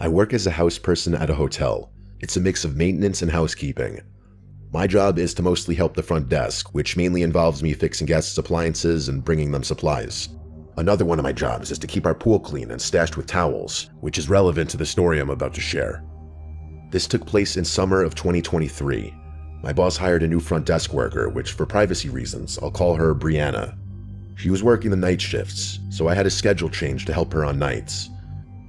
I work as a house person at a hotel. It's a mix of maintenance and housekeeping. My job is to mostly help the front desk, which mainly involves me fixing guests' appliances and bringing them supplies. Another one of my jobs is to keep our pool clean and stashed with towels, which is relevant to the story I'm about to share. This took place in summer of 2023. My boss hired a new front desk worker, which for privacy reasons, I'll call her Brianna. She was working the night shifts, so I had a schedule change to help her on nights.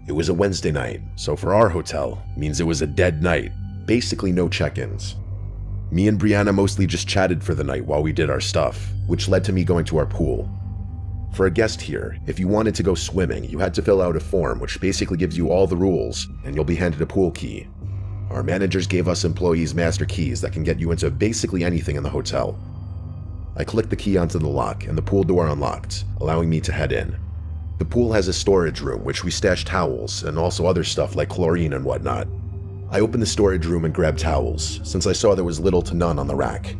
It was a Wednesday night, so for our hotel, means it was a dead night, basically no check-ins. Me and Brianna mostly just chatted for the night while we did our stuff, which led to me going to our pool. For a guest here, if you wanted to go swimming, you had to fill out a form which basically gives you all the rules, and you'll be handed a pool key. Our managers gave us employees master keys that can get you into basically anything in the hotel. I clicked the key onto the lock and the pool door unlocked, allowing me to head in. The pool has a storage room which we stash towels and also other stuff like chlorine and whatnot. I opened the storage room and grabbed towels, since I saw there was little to none on the rack.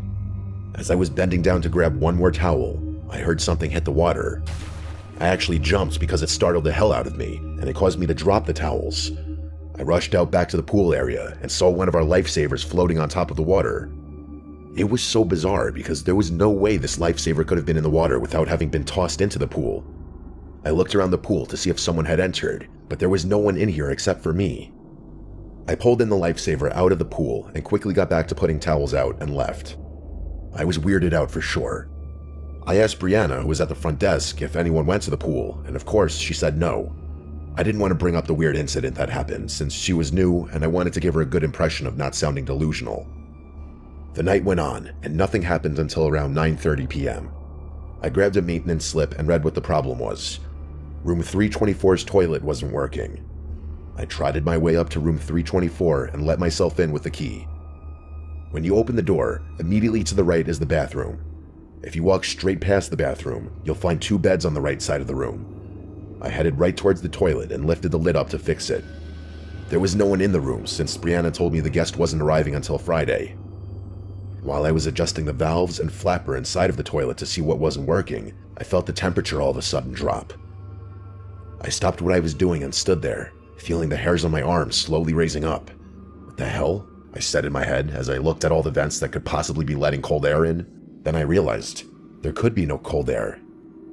As I was bending down to grab one more towel, I heard something hit the water. I actually jumped because it startled the hell out of me, and it caused me to drop the towels. I rushed out back to the pool area and saw one of our lifesavers floating on top of the water. It was so bizarre because there was no way this lifesaver could have been in the water without having been tossed into the pool. I looked around the pool to see if someone had entered, but there was no one in here except for me. I pulled in the lifesaver out of the pool and quickly got back to putting towels out and left. I was weirded out for sure. I asked Brianna, who was at the front desk, if anyone went to the pool, and of course she said no. I didn't want to bring up the weird incident that happened since she was new and I wanted to give her a good impression of not sounding delusional. The night went on and nothing happened until around 9:30 p.m. I grabbed a maintenance slip and read what the problem was. Room 324's toilet wasn't working. I trotted my way up to room 324 and let myself in with the key. When you open the door, immediately to the right is the bathroom. If you walk straight past the bathroom, you'll find 2 beds on the right side of the room. I headed right towards the toilet and lifted the lid up to fix it. There was no one in the room since Brianna told me the guest wasn't arriving until Friday. While I was adjusting the valves and flapper inside of the toilet to see what wasn't working, I felt the temperature all of a sudden drop. I stopped what I was doing and stood there, feeling the hairs on my arms slowly raising up. What the hell? I said in my head as I looked at all the vents that could possibly be letting cold air in. Then I realized there could be no cold air.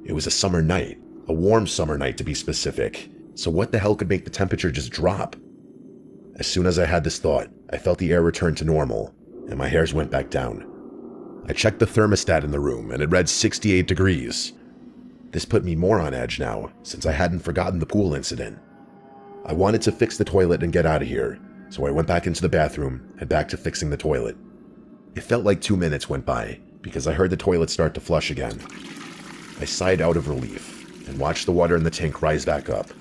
It was a summer night, a warm summer night to be specific, so what the hell could make the temperature just drop? As soon as I had this thought, I felt the air return to normal, and my hairs went back down. I checked the thermostat in the room and it read 68 degrees. This put me more on edge now, since I hadn't forgotten the pool incident. I wanted to fix the toilet and get out of here, so I went back into the bathroom and back to fixing the toilet. It felt like 2 minutes went by, because I heard the toilet start to flush again. I sighed out of relief, and watched the water in the tank rise back up.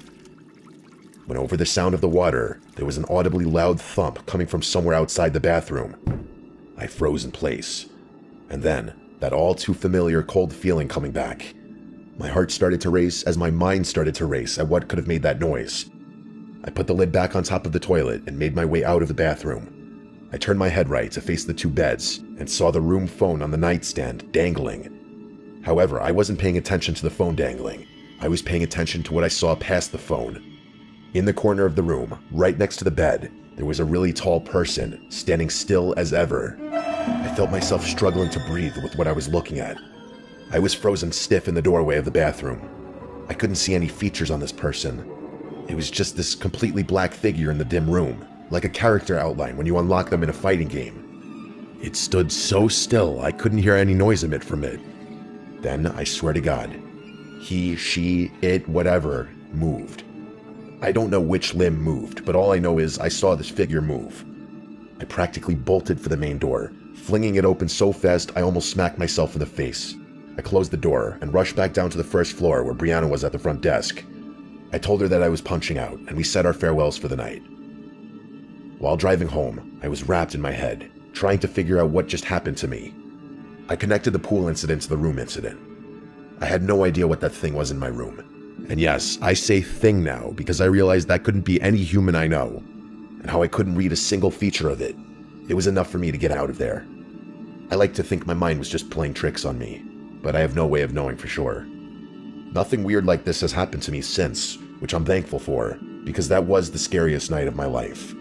When over the sound of the water, there was an audibly loud thump coming from somewhere outside the bathroom. I froze in place, and then, that all too familiar cold feeling coming back. My heart started to race as my mind started to race at what could have made that noise. I put the lid back on top of the toilet and made my way out of the bathroom. I turned my head right to face the 2 beds and saw the room phone on the nightstand dangling. However, I wasn't paying attention to the phone dangling. I was paying attention to what I saw past the phone. In the corner of the room, right next to the bed, there was a really tall person, standing still as ever. I felt myself struggling to breathe with what I was looking at. I was frozen stiff in the doorway of the bathroom. I couldn't see any features on this person. It was just this completely black figure in the dim room, like a character outline when you unlock them in a fighting game. It stood so still I couldn't hear any noise emit from it. Then, I swear to God, he, she, it, whatever, moved. I don't know which limb moved, but all I know is I saw this figure move. I practically bolted for the main door, flinging it open so fast I almost smacked myself in the face. I closed the door and rushed back down to the first floor where Brianna was at the front desk. I told her that I was punching out, and we said our farewells for the night. While driving home, I was wrapped in my head, trying to figure out what just happened to me. I connected the pool incident to the room incident. I had no idea what that thing was in my room. And yes, I say thing now because I realized that couldn't be any human I know, and how I couldn't read a single feature of it. It was enough for me to get out of there. I like to think my mind was just playing tricks on me, but I have no way of knowing for sure. Nothing weird like this has happened to me since, which I'm thankful for, because that was the scariest night of my life.